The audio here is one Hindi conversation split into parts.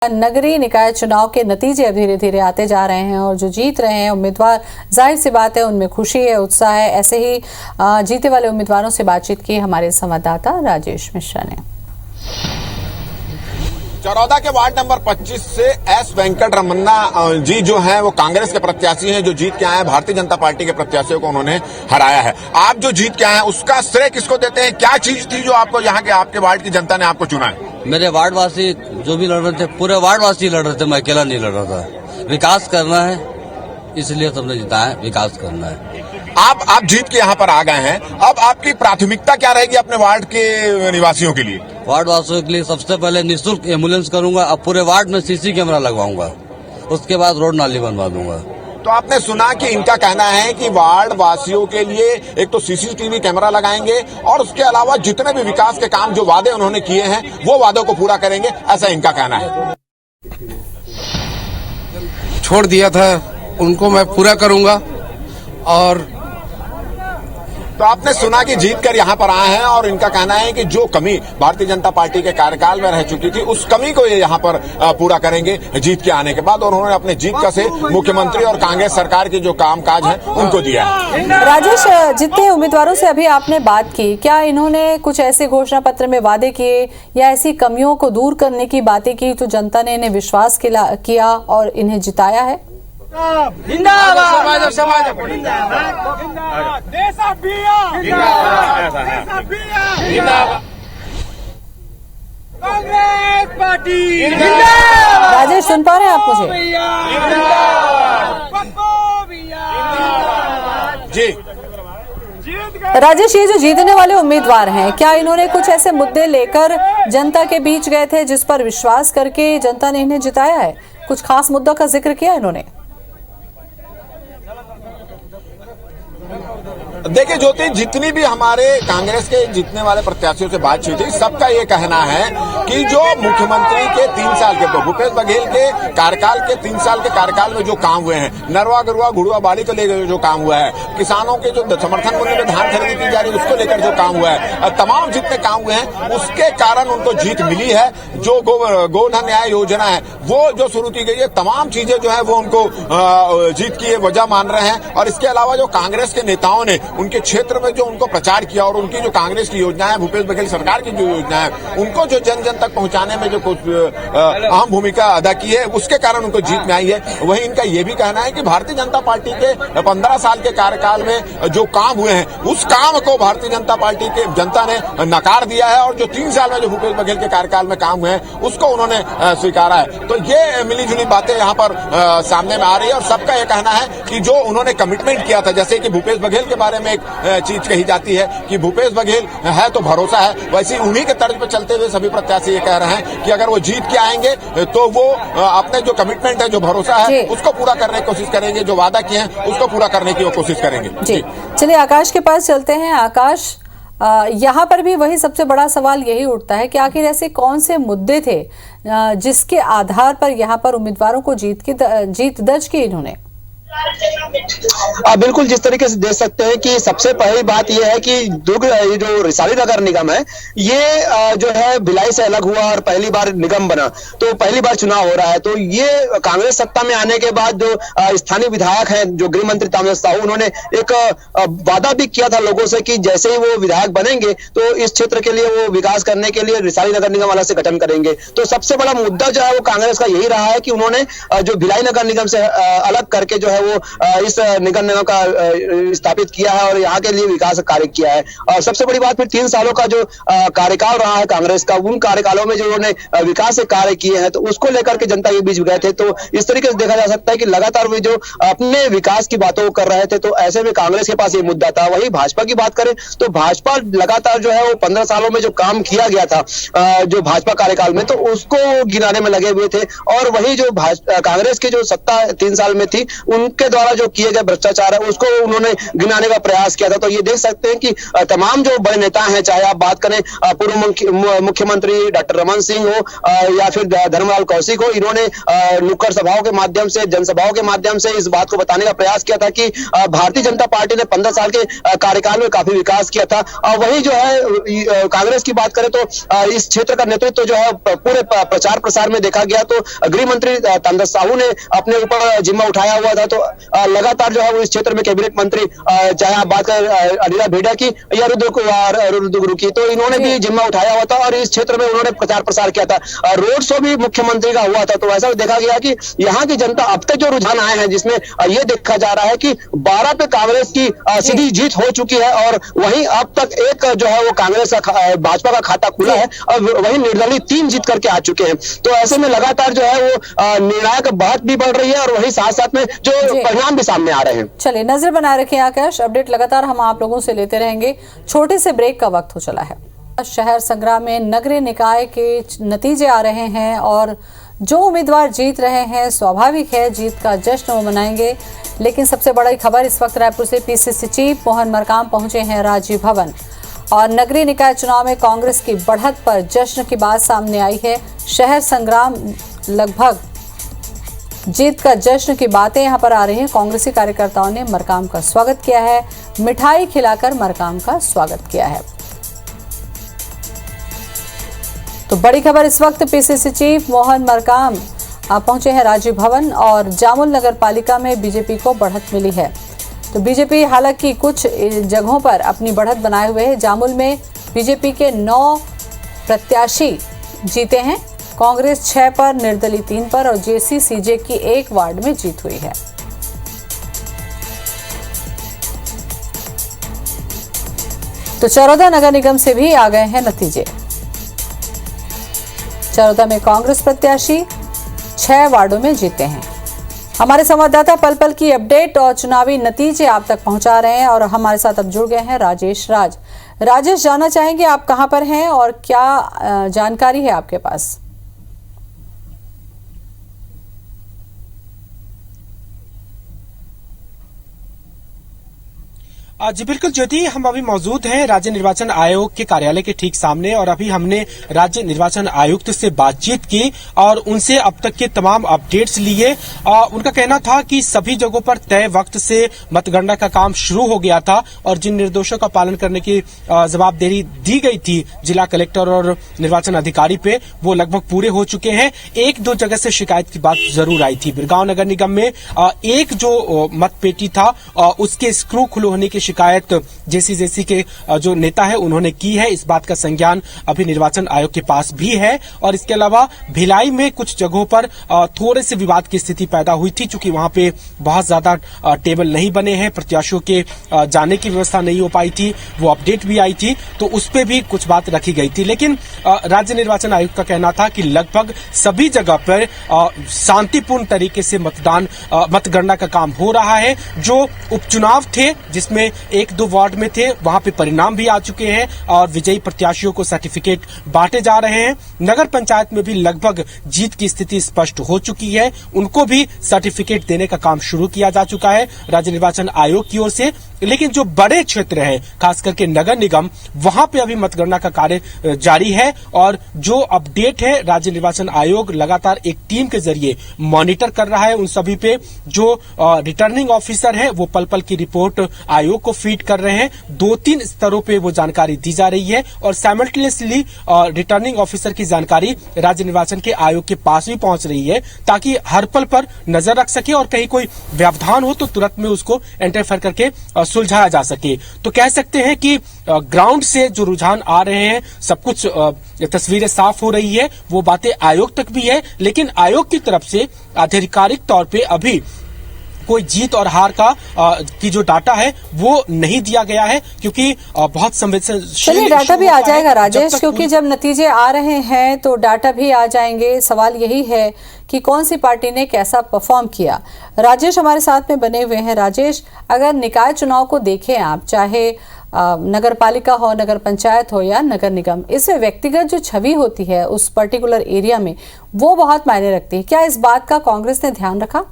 नगरीय निकाय चुनाव के नतीजे अब धीरे धीरे आते जा रहे हैं और जो जीत रहे हैं उम्मीदवार, जाहिर सी बात है उनमें खुशी है, उत्साह है। ऐसे ही जीते वाले उम्मीदवारों से बातचीत की हमारे संवाददाता राजेश मिश्रा ने। चरौदा के वार्ड नंबर 25 से एस वेंकट रमन्ना जी जो हैं वो कांग्रेस के प्रत्याशी हैं, जो जीत के आए हैं। भारतीय जनता पार्टी के प्रत्याशियों को उन्होंने हराया है। आप जो जीत के आए हैं उसका श्रेय किसको देते हैं? क्या चीज थी जो आपको यहाँ के आपके वार्ड की जनता ने आपको चुना है? मेरे वार्डवासी जो भी लड़ रहे थे, पूरे वार्डवासी लड़ रहे थे, मैं अकेला नहीं लड़ रहा था। विकास करना है, इसलिए सबने जिताया है। विकास करना है। आप जीत के यहाँ पर आ गए हैं, अब आपकी प्राथमिकता क्या रहेगी अपने वार्ड के निवासियों के लिए? वार्ड वासियों के लिए सबसे पहले निःशुल्क एम्बुलेंस करूंगा। अब पूरे वार्ड में सीसी कैमरा लगवाऊंगा, उसके बाद रोड नाली बनवा दूंगा। तो आपने सुना कि इनका कहना है कि वार्ड वासियों के लिए एक तो सीसीटीवी कैमरा लगाएंगे और उसके अलावा जितने भी विकास के काम जो वादे उन्होंने किए हैं वो वादों को पूरा करेंगे, ऐसा इनका कहना है। छोड़ दिया था उनको मैं पूरा करूंगा। और तो आपने सुना कि जीत कर यहाँ पर आए हैं और इनका कहना है कि जो कमी भारतीय जनता पार्टी के कार्यकाल में रह चुकी थी उस कमी को ये यहाँ पर पूरा करेंगे जीत के आने के बाद। और उन्होंने अपने जीत का से मुख्यमंत्री और कांग्रेस सरकार के जो कामकाज हैं उनको दिया है। राजेश, जितने उम्मीदवारों से अभी आपने बात की, क्या इन्होंने कुछ ऐसे घोषणा पत्र में वादे किए या ऐसी कमियों को दूर करने की बातें की तो जनता ने इन्हें विश्वास किया और इन्हें जिताया है? कांग्रेस पार्टी राजेश, सुन पा रहे हैं आप मुझे? जी राजेश, ये जो जीतने वाले उम्मीदवार हैं, क्या इन्होंने कुछ ऐसे मुद्दे लेकर जनता के बीच गए थे जिस पर विश्वास करके जनता ने इन्हें जिताया है? कुछ खास मुद्दों का जिक्र किया इन्होंने? देखिए ज्योति, जितनी भी हमारे कांग्रेस के जीतने वाले प्रत्याशियों से बातचीत हुई, सबका ये कहना है कि जो मुख्यमंत्री के 3 साल के तो भूपेश बघेल के कार्यकाल के 3 साल के कार्यकाल में जो काम हुए हैं, नरवा गरुआ घुड़ुआ बाड़ी को लेकर जो काम हुआ है, किसानों के जो समर्थन मूल्य में धान खरीदी की जा रही है उसको लेकर जो काम हुआ है, तमाम जितने काम हुए हैं उसके कारण उनको जीत मिली है। जो गोधन न्याय योजना है वो जो शुरू की गई है, तमाम चीजें जो है वो उनको जीत की वजह मान रहे हैं। और इसके अलावा जो कांग्रेस के नेताओं ने उनके क्षेत्र में जो उनको प्रचार किया और उनकी जो कांग्रेस की योजना है, भूपेश बघेल सरकार की जो योजना है, उनको जो जन जन तक पहुंचाने में जो कुछ अहम भूमिका अदा की है, उसके कारण उनको जीत में आई है। वहीं इनका ये भी कहना है कि भारतीय जनता पार्टी के 15 साल के कार्यकाल में जो काम हुए हैं उस काम को भारतीय जनता पार्टी के जनता ने नकार दिया है और जो 3 साल में जो भूपेश बघेल के कार्यकाल में काम हुए हैं उसको उन्होंने स्वीकारा है। तो ये मिली जुली बातें यहाँ पर सामने में आ रही है और सबका ये कहना है कि जो उन्होंने कमिटमेंट किया था, जैसे कि भूपेश बघेल के बारे में एक चीज कही जाती है कि भूपेश बघेल है तो भरोसा है, वैसे उन्हीं के तर्ज पर चलते हुए सभी प्रत्याशी ये कह रहे हैं कि अगर वो जीत के आएंगे तो वो अपने जो कमिटमेंट है, जो भरोसा है उसको पूरा करने की कोशिश करेंगे, जो वादा किए हैं उसको पूरा करने की वो कोशिश करेंगे। जी चलिए आकाश के पास चलते हैं। आकाश, यहाँ पर भी वही सबसे बड़ा सवाल यही उठता है कि आखिर ऐसे कौन से मुद्दे थे जिसके आधार पर यहाँ पर उम्मीदवारों को जीत दर्ज की इन्होंने? बिल्कुल, जिस तरीके से देख सकते हैं कि सबसे पहली बात यह है कि दुर्ग जो रिसाली नगर निगम है ये जो है भिलाई से अलग हुआ और पहली बार निगम बना, तो पहली बार चुनाव हो रहा है। तो ये कांग्रेस सत्ता में आने के बाद जो स्थानीय विधायक हैं, जो गृह मंत्री ताम्रध्वज साहू, उन्होंने एक वादा भी किया था लोगों से कि जैसे ही वो विधायक बनेंगे तो इस क्षेत्र के लिए वो विकास करने के लिए रिसाली नगर निगम अलग से गठन करेंगे। तो सबसे बड़ा मुद्दा जो है वो कांग्रेस का यही रहा है कि उन्होंने जो भिलाई नगर निगम से अलग करके जो है वो इस निगम का स्थापित किया है और यहाँ के लिए विकास कार्य किया है। और सबसे बड़ी बात फिर 3 सालों का जो कार्यकाल रहा है कांग्रेस का, उन कार्यकालों में जो उन्होंने विकास से कार्य किए हैं तो उसको लेकर के जनता के बीच गए थे। तो इस तरीके से देखा जा सकता है कि लगातार वे जो अपने विकास की बातों को कर रहे थे, तो ऐसे में कांग्रेस के पास ये मुद्दा था। वही भाजपा की बात करें तो भाजपा लगातार जो है वो 15 सालों में जो काम किया गया था जो भाजपा कार्यकाल में, तो उसको गिनाने में लगे हुए थे। और वही जो कांग्रेस की जो सत्ता 3 साल में थी, उन बैंक के द्वारा जो किए गए भ्रष्टाचार है उसको उन्होंने गिनाने का प्रयास किया था। तो ये देख सकते हैं कि तमाम जो बड़े नेता हैं, चाहे आप बात करें पूर्व मुख्यमंत्री डॉक्टर रमन सिंह हो या फिर धर्मलाल कौशिक हो, इन्होंने नुक्कड़ सभाओं के माध्यम से, जनसभाओं के माध्यम से इस बात को बताने का प्रयास किया था कि भारतीय जनता पार्टी ने 15 साल के कार्यकाल में काफी विकास किया था। वही जो है कांग्रेस की बात करें तो इस क्षेत्र का नेतृत्व जो है पूरे प्रचार प्रसार में देखा गया तो गृह मंत्री तांदस साहू ने अपने ऊपर जिम्मा उठाया हुआ था। तो लगातार जो है वो इस क्षेत्र में कैबिनेट मंत्री, चाहे आप बात करें अनिला भेड़ा की या रुद्र की, तो इन्होंने भी जिम्मा उठाया हुआ था और इस क्षेत्र में उन्होंने प्रचार प्रसार किया था। रोड शो भी मुख्यमंत्री का हुआ था। तो ऐसा देखा गया कि यहाँ की जनता अब तक जो रुझान आए हैं, जिसमें ये देखा जा रहा है कि 12 पे कांग्रेस की सीधी जीत हो चुकी है और वहीं अब तक एक जो है वो कांग्रेस का भाजपा का खाता खुला है और वहीं निर्दलीय 3 जीत करके आ चुके हैं। तो ऐसे में लगातार जो है वो निर्णायक बात भी बढ़ रही है और वहीं साथ साथ में जो परिणाम भी सामने आ रहे हैं। चलिए नजर बनाए रखें आकाश, अपडेट लगातार हम आप लोगों से लेते रहेंगे। छोटे से ब्रेक का वक्त हो चला है। शहर संग्राम में नगरीय निकाय के नतीजे आ रहे हैं और जो उम्मीदवार जीत रहे हैं स्वाभाविक है जीत का जश्न वो मनाएंगे। लेकिन सबसे बड़ी खबर इस वक्त रायपुर से पीसीसी चीफ मोहन मरकाम पहुंचे हैं राजीव भवन और नगरीय निकाय चुनाव में कांग्रेस की बढ़त पर जश्न की बात सामने आई है। शहर संग्राम लगभग जीत का जश्न की बातें यहां पर आ रही हैं। कांग्रेसी कार्यकर्ताओं ने मरकाम का स्वागत किया है, मिठाई खिलाकर मरकाम का स्वागत किया है। तो बड़ी खबर इस वक्त पीसीसी चीफ मोहन मरकाम पहुंचे हैं राजीव भवन और जामुल नगर पालिका में बीजेपी को बढ़त मिली है। तो बीजेपी हालांकि कुछ जगहों पर अपनी बढ़त बनाए हुए है। जामुल में बीजेपी के 9 प्रत्याशी जीते हैं, कांग्रेस 6 पर, निर्दलीय 3 पर और जेसीसीजे की 1 वार्ड में जीत हुई है। तो चरौदा नगर निगम से भी आ गए हैं नतीजे। चरौदा में कांग्रेस प्रत्याशी 6 वार्डों में जीते हैं। हमारे संवाददाता पल पल की अपडेट और चुनावी नतीजे आप तक पहुंचा रहे हैं और हमारे साथ अब जुड़ गए हैं राजेश राज। राजेश, जानना चाहेंगे आप कहां पर हैं और क्या जानकारी है आपके पास? जी बिल्कुल ज्योति, हम अभी मौजूद हैं राज्य निर्वाचन आयोग के कार्यालय के ठीक सामने और अभी हमने राज्य निर्वाचन आयुक्त से बातचीत की और उनसे अब तक के तमाम अपडेट्स लिए। उनका कहना था कि सभी जगहों पर तय वक्त से मतगणना का काम शुरू हो गया था और जिन निर्देशों का पालन करने की जवाबदेही दी गई थी जिला कलेक्टर और निर्वाचन अधिकारी पे, वो लगभग पूरे हो चुके हैं। 1-2 जगह से शिकायत की बात जरूर आई थी। बिरगांव नगर निगम में एक जो मतपेटी था उसके स्क्रू खुले होने की शिकायत जेसी के जो नेता है उन्होंने की है। इस बात का संज्ञान अभी निर्वाचन आयोग के पास भी है और इसके अलावा भिलाई में कुछ जगहों पर थोड़े से विवाद की स्थिति पैदा हुई थी, चूंकि वहां पे बहुत ज्यादा टेबल नहीं बने हैं, प्रत्याशियों के जाने की व्यवस्था नहीं हो पाई थी, वो अपडेट भी आई थी, तो उस पर भी कुछ बात रखी गई थी। लेकिन राज्य निर्वाचन आयोग का कहना था कि लगभग सभी जगह पर शांतिपूर्ण तरीके से मतगणना का काम हो रहा है। जो उपचुनाव थे जिसमें 1-2 वार्ड में थे, वहां पे परिणाम भी आ चुके हैं और विजयी प्रत्याशियों को सर्टिफिकेट बांटे जा रहे हैं। नगर पंचायत में भी लगभग जीत की स्थिति स्पष्ट हो चुकी है, उनको भी सर्टिफिकेट देने का काम शुरू किया जा चुका है राज्य निर्वाचन आयोग की ओर से। लेकिन जो बड़े क्षेत्र है, खास करके नगर निगम, वहां पे अभी मतगणना का कार्य जारी है और जो अपडेट है राज्य निर्वाचन आयोग लगातार एक टीम के जरिए मॉनिटर कर रहा है उन सभी पे। जो रिटर्निंग ऑफिसर है वो पल पल की रिपोर्ट आयोग को फीड कर रहे हैं। 2-3 स्तरों पे वो जानकारी दी जा रही है और साइमल्टेनियसली रिटर्निंग ऑफिसर की जानकारी राज्य निर्वाचन के आयोग के पास भी पहुंच रही है, ताकि हर पल पर नजर रख सके और कहीं कोई व्यवधान हो तो तुरंत में उसको इंटरफेयर करके सुलझाया जा सके। तो कह सकते हैं कि ग्राउंड से जो रुझान आ रहे हैं, सब कुछ तस्वीरें साफ हो रही है, वो बातें आयोग तक भी है। लेकिन आयोग की तरफ से आधिकारिक तौर पे अभी कोई जीत और हार का की जो डाटा है वो नहीं दिया गया है, क्योंकि बहुत संवेदनशील। चलिए डाटा भी आ जाएगा राजेश, क्योंकि जब नतीजे आ रहे हैं तो डाटा भी आ जाएंगे। सवाल यही है कि कौन सी पार्टी ने कैसा परफॉर्म किया। राजेश हमारे साथ में बने हुए हैं। राजेश, अगर निकाय चुनाव को देखें आप, चाहे नगर पालिका हो, नगर पंचायत हो या नगर निगम, इससे व्यक्तिगत जो छवि होती है उस पर्टिकुलर एरिया में, वो बहुत मायने रखती है। क्या इस बात का कांग्रेस ने ध्यान रखा?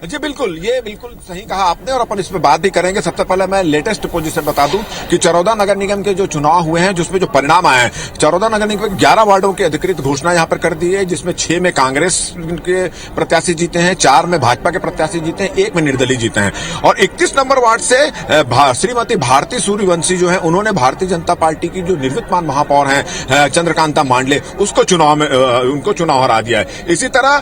जी बिल्कुल, ये बिल्कुल सही कहा आपने और अपन इस पे बात भी करेंगे। सबसे पहले मैं लेटेस्ट पोजीशन बता दूं कि चरौदा नगर निगम के जो चुनाव हुए हैं, जिसमें जो परिणाम आए हैं, चरौदा नगर निगम के 11 वार्डों की अधिकृत घोषणा यहां पर कर दी है, जिसमें 6 में कांग्रेस के प्रत्याशी जीते हैं, 4 में भाजपा के प्रत्याशी जीते हैं, 1 में निर्दलीय जीते हैं। और 31 नंबर वार्ड से श्रीमती भारती सूर्यवंशी जो है, उन्होंने भारतीय जनता पार्टी की जो निवर्तमान महापौर हैं चंद्रकांता मांडले, उनको चुनाव हरा दिया है। इसी तरह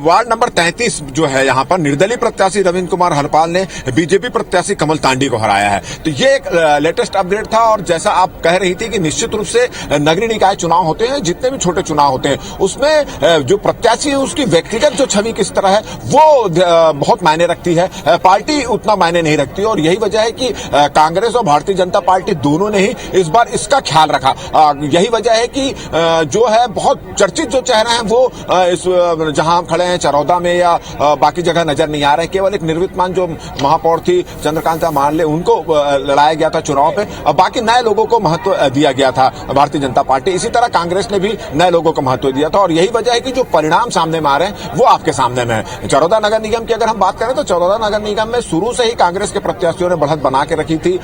वार्ड नंबर 33 जो है, यहां पर निर्दलीय प्रत्याशी रविंद्र कुमार हरपाल ने बीजेपी प्रत्याशी कमल तांडी को हराया है। तो ये एक लेटेस्ट अपडेट था। और जैसा आप कह रही थी कि निश्चित रूप से नगरीय निकाय चुनाव होते हैं, जितने भी छोटे चुनाव होते हैं, उसमें जो प्रत्याशी है उसकी व्यक्तिगत जो छवि किस तरह है वो बहुत मायने रखती है, पार्टी उतना मायने नहीं रखती। और यही वजह है कि कांग्रेस और भारतीय जनता पार्टी दोनों ने ही इस बार इसका ख्याल रखा। यही वजह है कि जो है बहुत चर्चित जो चेहरे हैं वो इस जहां हम खड़े हैं चरौदा में या बाकी जगह नजर नहीं आ रहे। केवल एक निवर्तमान जो महापौर थी चंद्रकांता मांडले, उनको लड़ाया गया था चुनाव पे, और बाकी नए लोगों को महत्व दिया गया था भारतीय जनता पार्टी। इसी तरह कांग्रेस ने भी नए लोगों को महत्व दिया था। और यही वजह है कि जो परिणाम सामने में आ रहे हैं वो आपके सामने में है। चरौदा नगर निगम की अगर हम बात करें तो चरौदा नगर निगम में शुरू से ही कांग्रेस के प्रत्याशियों ने बढ़त बना के रखी थी।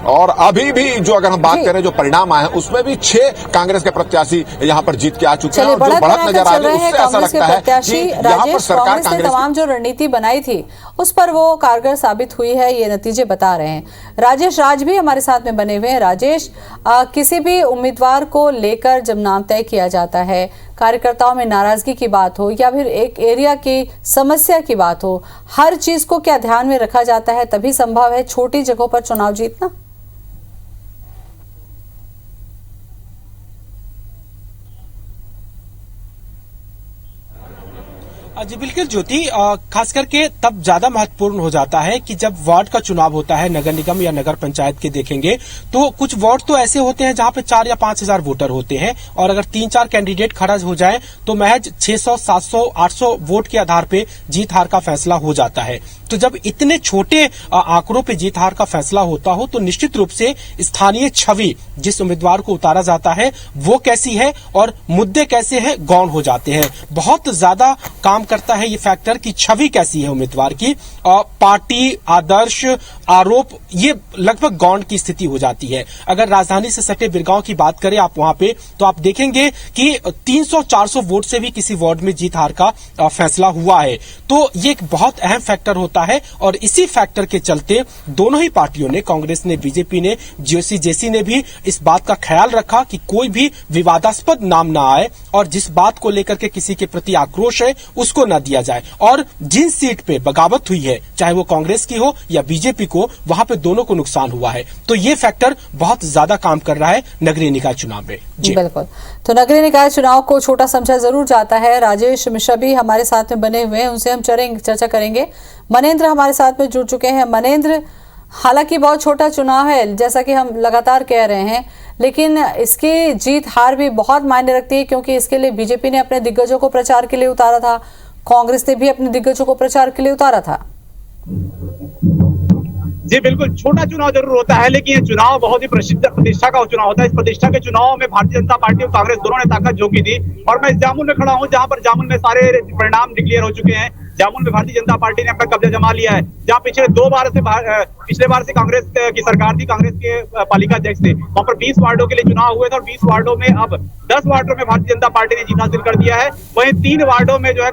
और अभी भी जो अगर हम बात करें जो परिणाम आए हैं उसमें भी 6 कांग्रेस के प्रत्याशी यहां पर जीत के आ चुके हैं। और जो बढ़त नजर आ रही है उससे ऐसा लगता है कि यहां पर सरकार कांग्रेस तमाम जो रणनीति बनाई थी उस पर वो कारगर साबित हुई है, ये नतीजे बता रहे हैं। राजेश राज भी हमारे साथ में बने हुए हैं। राजेश, किसी भी उम्मीदवार को लेकर जब नाम तय किया जाता है, कार्यकर्ताओं में नाराजगी की बात हो या फिर एक एरिया की समस्या की बात हो, हर चीज को क्या ध्यान में रखा जाता है? तभी संभव है छोटी जगहों पर चुनाव जीतना। जी बिल्कुल ज्योति, खास करके तब ज्यादा महत्वपूर्ण हो जाता है कि जब वार्ड का चुनाव होता है, नगर निगम या नगर पंचायत के देखेंगे तो कुछ वार्ड तो ऐसे होते हैं जहां पे 4 या 5 हजार वोटर होते हैं, और अगर 3-4 कैंडिडेट खड़ा हो जाए तो महज 600, 700, 800 वोट के आधार पे जीत हार का फैसला हो जाता है। तो जब इतने छोटे आंकड़ों पे जीत हार का फैसला होता हो तो निश्चित रूप से स्थानीय छवि जिस उम्मीदवार को उतारा जाता है वो कैसी है और मुद्दे कैसे हैं गौण हो जाते हैं। बहुत ज्यादा काम करता है ये फैक्टर कि छवि कैसी है उम्मीदवार की, पार्टी, आदर्श, आरोप, ये लगभग गौण की स्थिति हो जाती है। अगर राजधानी से सटे बिरगांव की बात करें आप वहां पे, तो आप देखेंगे कि 300-400 वोट से भी किसी वार्ड में जीत हार का फैसला हुआ है। तो ये एक बहुत अहम फैक्टर होता है और इसी फैक्टर के चलते दोनों ही पार्टियों ने, कांग्रेस ने, बीजेपी ने, जेसी ने भी इस बात का ख्याल रखा कि कोई भी विवादास्पद नाम ना आए और जिस बात को लेकर के किसी के प्रति आक्रोश है उसको न दिया जाए। और जिन सीट पे बगावत हुई है, चाहे वो कांग्रेस की हो या बीजेपी को, वहां पे दोनों को नुकसान हुआ है। तो ये फैक्टर बहुत ज्यादा काम कर रहा है नगरीय निकाय चुनाव में। जी बिल्कुल, तो नगरीय निकाय चुनाव को छोटा समझा जरूर जाता है। राजेश मिश्रा भी हमारे साथ में बने हुए हैं, उनसे हम चर्चा करेंगे। मनेंद्र हमारे साथ में जुड़ चुके हैं। मनेंद्र, हालांकि बहुत छोटा चुनाव है जैसा कि हम लगातार कह रहे हैं, लेकिन इसकी जीत हार भी बहुत मायने रखती है, क्योंकि इसके लिए बीजेपी ने अपने दिग्गजों को प्रचार के लिए उतारा था, कांग्रेस ने भी अपने दिग्गजों को प्रचार के लिए उतारा था। जी बिल्कुल, छोटा चुनाव जरूर होता है लेकिन ये चुनाव बहुत ही प्रतिष्ठा का चुनाव होता है। इस प्रतिष्ठा के चुनाव में भारतीय जनता पार्टी और कांग्रेस दोनों ने ताकत झोंकी थी। और मैं जामुन में खड़ा हूं जहां पर जामुन में सारे परिणाम डिक्लेयर हो चुके हैं। जामुन में भारतीय जनता पार्टी ने अपना कब्जा जमा लिया है। जहां पिछले बार से कांग्रेस की सरकार थी, कांग्रेस के पालिका अध्यक्ष थे, वहां पर 20 वार्डों के लिए चुनाव हुए थे और 20 वार्डों में अब 10 वार्डों में भारतीय जनता पार्टी ने जीत हासिल कर दिया है। वहीं 3 वार्डों में जो है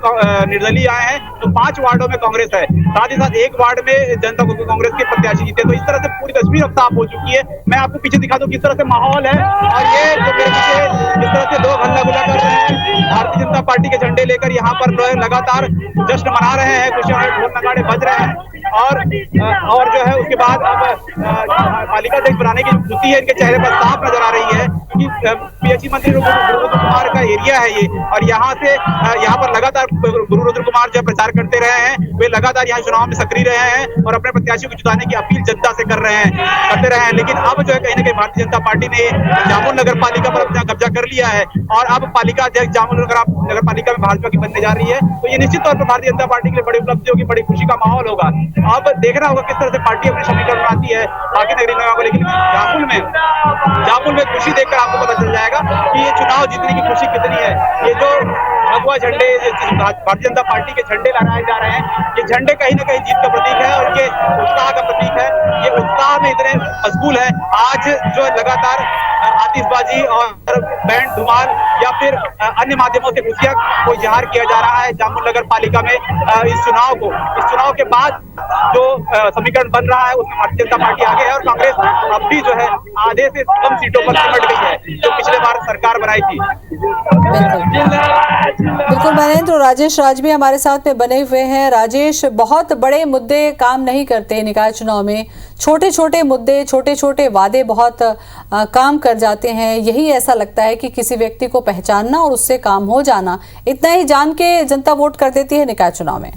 निर्दलीय आए हैं, तो 5 वार्डों में कांग्रेस है। साथ ही साथ 1 वार्ड में जनता कांग्रेस के प्रत्याशी जीते। तो इस तरह से पूरी तस्वीर अब साफ हो चुकी है। मैं आपको पीछे दिखा दूं किस तरह से माहौल है, और ये जो मेरे पीछे जिस तरह से लोग हल्ला गुल्ला कर रहे हैं, भारतीय जनता पार्टी के झंडे लेकर यहाँ पर लगातार जश्न मना रहे हैं, खुशियां ढोल नगाड़े बज रहे हैं। और जो है उसके बाद अब पालिका अध्यक्ष बनाने की खुशी है इनके चेहरे पर साफ नजर आ रही है कि पीएचई मंत्री गुरु कुमार का एरिया है ये, और यहाँ पर लगातार गुरु रुद्र कुमार जो प्रचार करते रहे हैं, वे लगातार यहाँ चुनाव में सक्रिय रहे हैं और अपने प्रत्याशियों को जिताने की अपील जनता से करते रहे हैं। लेकिन अब जो है कहीं ना कहीं भारतीय जनता पार्टी ने जामुन नगर पालिका पर अपना कब्जा कर लिया है और अब पालिका अध्यक्ष जामुन नगर पालिका में भाजपा की बनने जा रही है। तो ये निश्चित तौर पर भारतीय जनता पार्टी के लिए बड़ी उपलब्धि होगी, बड़ी खुशी का माहौल होगा। अब देखना होगा किस तरह से पार्टी अपने समीकरण बनाती है बाकी नगरीय निकायों को। लेकिन जामुन में खुशी देखकर आपको पता चल जाएगा कि कि ये चुनाव जीतने की खुशी कितनी है। ये जो भगवा झंडे भारतीय जनता पार्टी के झंडे लहराए जा रहे हैं, ये झंडे कहीं ना कहीं जीत का प्रतीक है और ये उत्साह का प्रतीक है। ये उत्साह में इतने मशगूल है आज जो लगातार आतिशबाजी और बैंड धुमाल या फिर अन्य माध्यमों से खुशियां को इजहार किया जा रहा है जामुन नगर पालिका में। इस चुनाव के बाद जो समीकरण बन रहा है उसमें भारतीय जनता पार्टी आगे है और कांग्रेस अब भी जो है आधे से कम सीटों पर सिमट गई है जो पिछले बार सरकार बनाई थी। बिल्कुल महेंद्र, राजेश राज भी हमारे साथ में बने हुए हैं। राजेश, बहुत बड़े मुद्दे काम नहीं करते निकाय चुनाव में, छोटे छोटे मुद्दे, छोटे छोटे वादे बहुत काम कर जाते हैं। यही ऐसा लगता है कि किसी व्यक्ति को पहचानना और उससे काम हो जाना, इतना ही जान के जनता वोट कर देती है निकाय चुनाव में।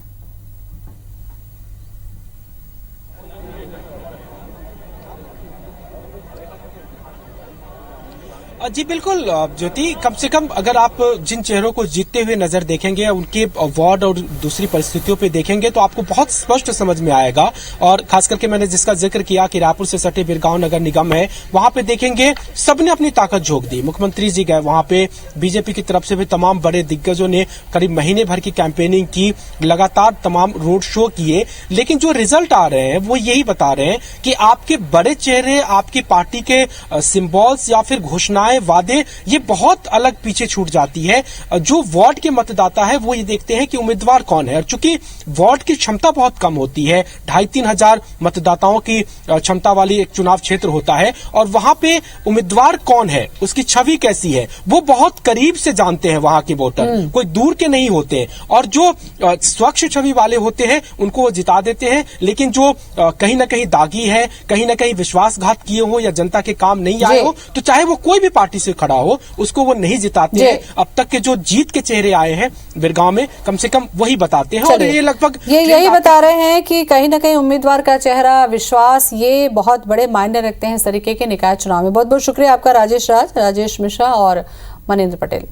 जी बिल्कुल ज्योति, कम से कम अगर आप जिन चेहरों को जीतते हुए नजर देखेंगे, उनके वार्ड और दूसरी परिस्थितियों पे देखेंगे तो आपको बहुत स्पष्ट समझ में आएगा। और खास करके मैंने जिसका जिक्र किया कि रायपुर से सटे बिरगांव नगर निगम है, वहां पे देखेंगे सबने अपनी ताकत झोंक दी। मुख्यमंत्री जी गए वहां पे, बीजेपी की तरफ से भी तमाम बड़े दिग्गजों ने करीब महीने भर की कैंपेनिंग की, लगातार तमाम रोड शो किए, लेकिन जो रिजल्ट आ रहे हैं वो यही बता रहे हैं कि आपके बड़े चेहरे, आपकी पार्टी के सिंबल्स या फिर घोषणाएं, वादे, ये बहुत अलग पीछे छूट जाती है। जो वार्ड के मतदाता है वो ये देखते हैं कि उम्मीदवार कौन है, और चूंकि वार्ड की क्षमता बहुत कम होती है, 2,500-3 हजार मतदाताओं की क्षमता वाली एक चुनाव क्षेत्र होता है, और वहां पे उम्मीदवार कौन है, उसकी छवि कैसी है, वो बहुत करीब से जानते हैं वहां के वोटर, कोई दूर के नहीं होते। और जो स्वच्छ छवि वाले होते हैं उनको वो जिता देते हैं, लेकिन जो कहीं ना कहीं दागी है, कहीं ना कहीं विश्वासघात किए हो या जनता के काम नहीं आए हो, तो चाहे वो कोई भी पार्टी से खड़ा हो, उसको वो नहीं जिताते हैं। अब तक के जो जीत के चेहरे आए हैं बिरगांव में, कम से कम वही बताते हैं। और ये लगभग यही बता रहे हैं कि कहीं ना कहीं उम्मीदवार का चेहरा, विश्वास, ये बहुत बड़े मायने रखते हैं इस तरीके के निकाय चुनाव में। बहुत बहुत शुक्रिया आपका राजेश मिश्रा और मनेंद्र पटेल।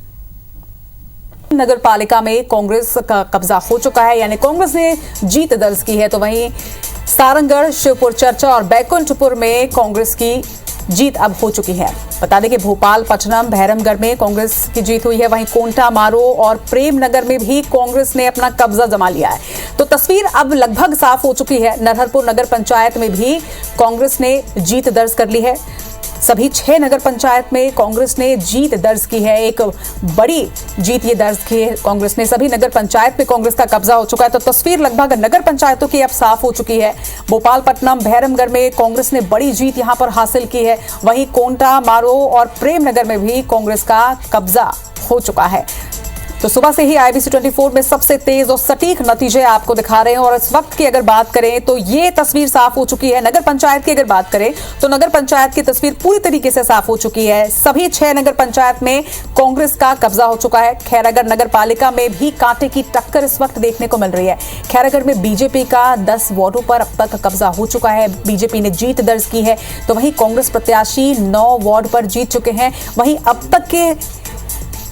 नगर पालिका में कांग्रेस का कब्जा हो चुका है, यानी कांग्रेस ने जीत दर्ज की है, तो वहीं सारंगगढ़, शिवपुर चर्चा और बैकुंठपुर में कांग्रेस की जीत अब हो चुकी है। बता दें कि भोपाल, पटनम, भैरमगढ़ में कांग्रेस की जीत हुई है, वहीं कोंटा, मारो और प्रेमनगर में भी कांग्रेस ने अपना कब्जा जमा लिया है। तो तस्वीर अब लगभग साफ हो चुकी है। नरहरपुर नगर पंचायत में भी कांग्रेस ने जीत दर्ज कर ली है। सभी 6 नगर पंचायत में कांग्रेस ने जीत दर्ज की है, एक बड़ी जीत ये दर्ज की है कांग्रेस ने। सभी नगर पंचायत में कांग्रेस का कब्जा हो चुका है, तो तस्वीर लगभग नगर पंचायतों की अब साफ हो चुकी है। भोपाल, पटनम, भैरमगढ़ में कांग्रेस ने बड़ी जीत यहां पर हासिल की है, वहीं कोंटा, मारो और प्रेमनगर में भी कांग्रेस का कब्जा हो चुका है। तो सुबह से ही IBC 24 में सबसे तेज और सटीक नतीजे आपको दिखा रहे हैं। और इस वक्त की अगर बात करें तो ये तस्वीर साफ हो चुकी है। नगर पंचायत की अगर बात करें तो नगर पंचायत की तस्वीर पूरी तरीके से साफ हो चुकी है। सभी 6 नगर पंचायत में कांग्रेस का कब्जा हो चुका है। खैरागढ़ नगर पालिका में भी कांटे की टक्कर इस वक्त देखने को मिल रही है। खैरागढ़ में बीजेपी का 10 वार्डों पर अब तक कब्जा हो चुका है, बीजेपी ने जीत दर्ज की है। तो वहीं कांग्रेस प्रत्याशी 9 वार्ड पर जीत चुके हैं। वहीं अब तक के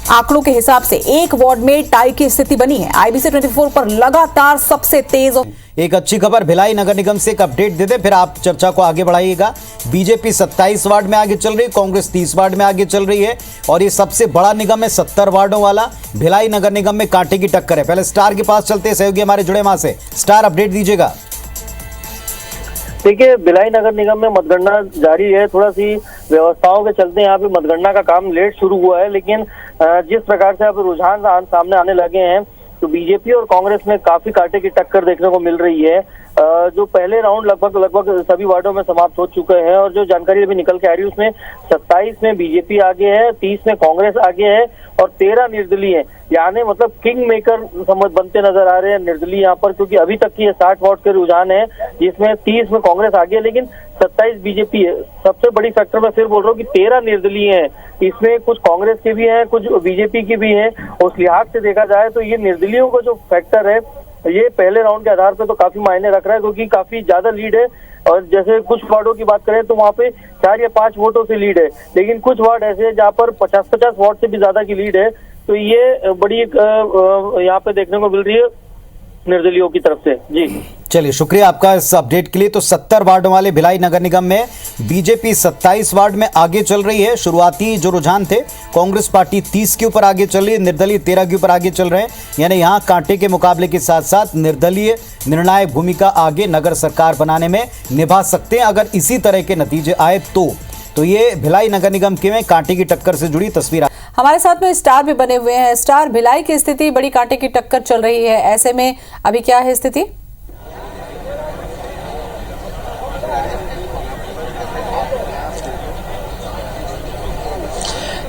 आंकड़ों के हिसाब से एक वार्ड में टाई की स्थिति बनी है। IBC 24 पर लगातार सबसे तेज। एक अच्छी खबर भिलाई नगर निगम से एक अपडेट दे दे, फिर आप चर्चा को आगे बढ़ाइएगा। बीजेपी 27 वार्ड में आगे चल रही है, कांग्रेस 30 वार्ड में आगे चल रही है, और ये सबसे बड़ा निगम है 70 वार्डों वाला। भिलाई नगर निगम में कांटे की टक्कर है। पहले स्टार के पास चलते हैं, सहयोगी हमारे जुड़े वहां से। स्टार, अपडेट दीजिएगा। देखिए, भिलाई नगर निगम में मतगणना जारी है। थोड़ा सी व्यवस्थाओं के चलते यहाँ पे मतगणना का काम लेट शुरू हुआ है, लेकिन जिस प्रकार से अब रुझान सामने आने लगे हैं तो बीजेपी और कांग्रेस में काफी कांटे की टक्कर देखने को मिल रही है। जो पहले राउंड लगभग सभी वार्डों में समाप्त हो चुके हैं, और जो जानकारी अभी निकल के आ रही है उसमें 27 में बीजेपी आगे है, 30 में कांग्रेस आगे है और 13 निर्दलीय है। यानी मतलब किंग मेकर समझ बनते नजर आ रहे हैं निर्दलीय यहाँ पर, क्योंकि अभी तक की ये 60 वार्ड के रुझान है, जिसमें 30 में कांग्रेस आगे है लेकिन 27 बीजेपी है। सबसे बड़ी फैक्टर मैं फिर बोल रहा हूँ कि 13 निर्दलीय है, इसमें कुछ कांग्रेस के भी हैं, कुछ बीजेपी की भी है। उस लिहाज से देखा जाए तो ये निर्दलीयों का जो फैक्टर है ये पहले राउंड के आधार पर तो काफी मायने रख रहा है, क्योंकि काफी ज्यादा लीड है। और जैसे कुछ वार्डों की बात करें तो वहाँ पे 4 या 5 वोटों से लीड है, लेकिन कुछ वार्ड ऐसे हैं जहाँ पर 50-50 वोट से भी ज्यादा की लीड है। तो ये बड़ी यहाँ पे देखने को मिल रही है निर्दलीयों की तरफ से। जी चलिए, शुक्रिया आपका इस अपडेट के लिए। तो 70 वार्डों वाले भिलाई नगर निगम में बीजेपी 27 वार्ड में आगे चल रही है। शुरुआती जो रुझान थे, कांग्रेस पार्टी 30 के ऊपर आगे चल रही है, निर्दलीय 13 के ऊपर आगे चल रहे हैं। यानी यहां कांटे के मुकाबले के साथ साथ निर्दलीय निर्णायक भूमिका आगे नगर सरकार बनाने में निभा सकते हैं अगर इसी तरह के नतीजे आए तो ये भिलाई नगर निगम के में कांटे की टक्कर से जुड़ी तस्वीर। हमारे साथ में स्टार भी बने हुए हैं। स्टार, भिलाई की स्थिति बड़ी कांटे की टक्कर चल रही है, ऐसे में अभी क्या है स्थिति?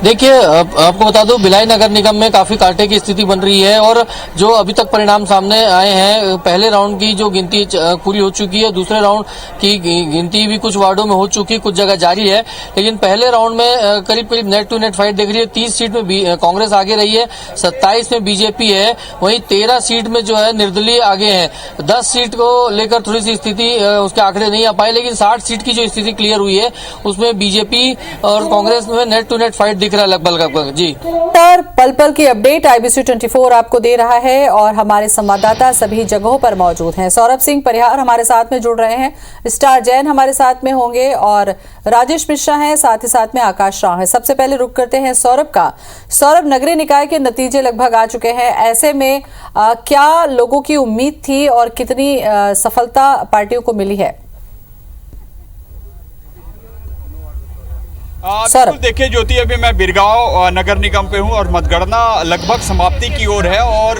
देखिए, आपको बता दूं, भिलाई नगर निगम में काफी कांटे की स्थिति बन रही है और जो अभी तक परिणाम सामने आए हैं, पहले राउंड की जो गिनती पूरी हो चुकी है, दूसरे राउंड की गिनती भी कुछ वार्डों में हो चुकी है, कुछ जगह जारी है। लेकिन पहले राउंड में करीब नेट टू नेट फाइट देख रही है। 30 सीट में कांग्रेस आगे रही है, 27 में बीजेपी है, वहीं 13 सीट में जो है निर्दलीय आगे है। 10 सीट को लेकर थोड़ी सी स्थिति उसके आंकड़े नहीं आ पाए, लेकिन 60 सीट की जो स्थिति क्लियर हुई है उसमें बीजेपी और कांग्रेस में नेट टू नेट फाइट दिख रहा है लगभग। जी सर, पल पल की अपडेट IBC 24 आपको दे रहा है और हमारे संवाददाता सभी जगहों पर मौजूद हैं। सौरभ सिंह परिहार हमारे साथ में जुड़ रहे हैं, स्टार जैन हमारे साथ में होंगे और राजेश मिश्रा हैं, साथ ही साथ में आकाश राव है। सबसे पहले रुक करते हैं सौरभ का। सौरभ, नगरीय निकाय के नतीजे लगभग आ चुके हैं, ऐसे में क्या लोगों की उम्मीद थी और कितनी सफलता पार्टियों को मिली है? बिल्कुल, देखिए ज्योति, अभी मैं बिरगांव नगर निगम पे हूँ और मतगणना लगभग समाप्ति की ओर है और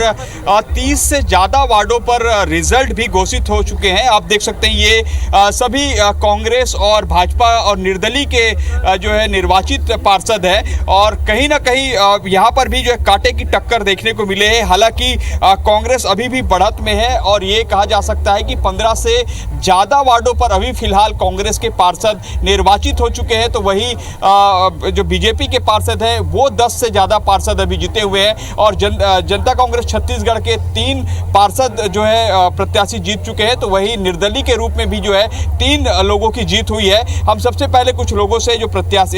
30 से ज़्यादा वार्डों पर रिजल्ट भी घोषित हो चुके हैं। आप देख सकते हैं ये सभी कांग्रेस और भाजपा और निर्दलीय के जो है निर्वाचित पार्षद है और कहीं ना कहीं यहाँ पर भी जो है कांटे की टक्कर देखने को मिले हैं। हालांकि कांग्रेस अभी भी बढ़त में है और ये कहा जा सकता है कि 15 से ज़्यादा वार्डों पर अभी फिलहाल कांग्रेस के पार्षद निर्वाचित हो चुके हैं, तो वही जो बीजेपी के पार्षद हैं वो 10 से ज़्यादा पार्षद अभी जीते हुए हैं और जनता कांग्रेस छत्तीसगढ़ के 3 पार्षद जो है प्रत्याशी जीत चुके हैं, तो वही निर्दलीय के रूप में भी जो है 3 लोगों की जीत हुई है। हम सबसे पहले कुछ लोगों से जो प्रत्याशी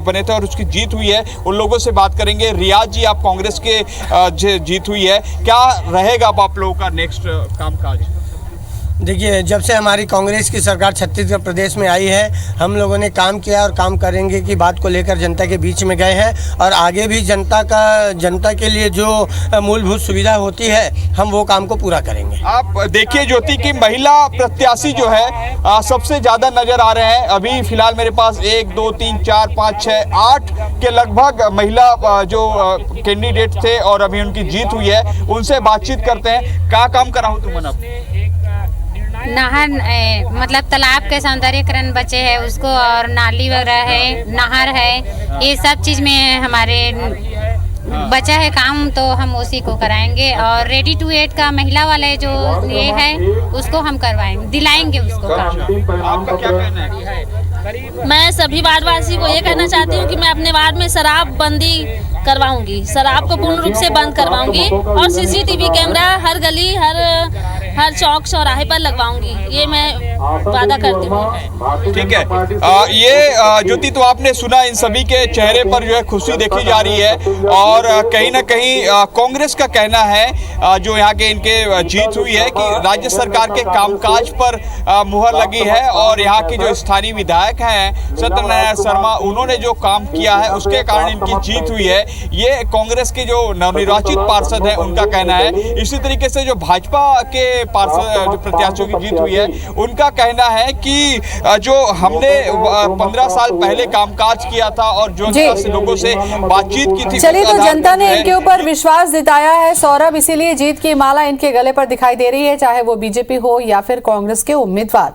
बने थे और उसकी जीत हुई है उन लोगों से बात करेंगे। रियाज जी, आप कांग्रेस के जीत हुई है, क्या रहेगा आप लोगों का नेक्स्ट कामकाज? देखिए, जब से हमारी कांग्रेस की सरकार छत्तीसगढ़ प्रदेश में आई है, हम लोगों ने काम किया और काम करेंगे की बात को लेकर जनता के बीच में गए हैं और आगे भी जनता के लिए जो मूलभूत सुविधा होती है हम वो काम को पूरा करेंगे। आप देखिए ज्योति की महिला प्रत्याशी जो है सबसे ज़्यादा नज़र आ रहे हैं। अभी फिलहाल मेरे पास 1 2 3 4 5 6 8 के लगभग महिला जो कैंडिडेट थे और अभी उनकी जीत हुई है, उनसे बातचीत करते हैं। क्या काम करा हूँ तुम? नहर मतलब तालाब के सौंदर्यकरण बचे हैं उसको, और नाली वगैरह है, नहर है, ये सब चीज़ में हमारे बचा है काम, तो हम उसी को कराएंगे। और रेडी टू ईट का महिला वाले जो ये है उसको हम करवाएंगे, दिलाएंगे उसको काम। आपका क्या कहना है? मैं सभी वार्डवासी को ये कहना चाहती हूँ कि मैं अपने वार्ड में शराब बंदी करवाऊंगी, शराब को पूर्ण रूप से बंद करवाऊंगी और CCTV कैमरा हर गली हर चौक चौराहे पर लगवाऊंगी, ये मैं वादा करती हूँ। ठीक है, ये ज्योति, तो आपने सुना, इन सभी के चेहरे पर जो है खुशी देखी जा रही है और कहीं ना कहीं कांग्रेस का कहना है जो यहाँ के इनके जीत हुई है कि राज्य सरकार के कामकाज पर मुहर लगी है और यहाँ की जो स्थानीय विधायक हैं सत्यनारायण शर्मा, उन्होंने जो काम किया है उसके कारण इनकी जीत हुई है। ये कांग्रेस के जो नवनिर्वाचित पार्षद हैं उनका कहना है। इसी तरीके से जो भाजपा के पार्षद जो प्रत्याशियों की जीत हुई है उनका कहना है कि जो हमने 15 साल पहले कामकाज किया था और जो लोगों से बातचीत की थी, चलिए, तो जनता ने इनके ऊपर विश्वास जताया है सौरभ, इसीलिए जीत की माला इनके गले पर दिखाई दे रही है, चाहे वो बीजेपी हो या फिर कांग्रेस के उम्मीदवार।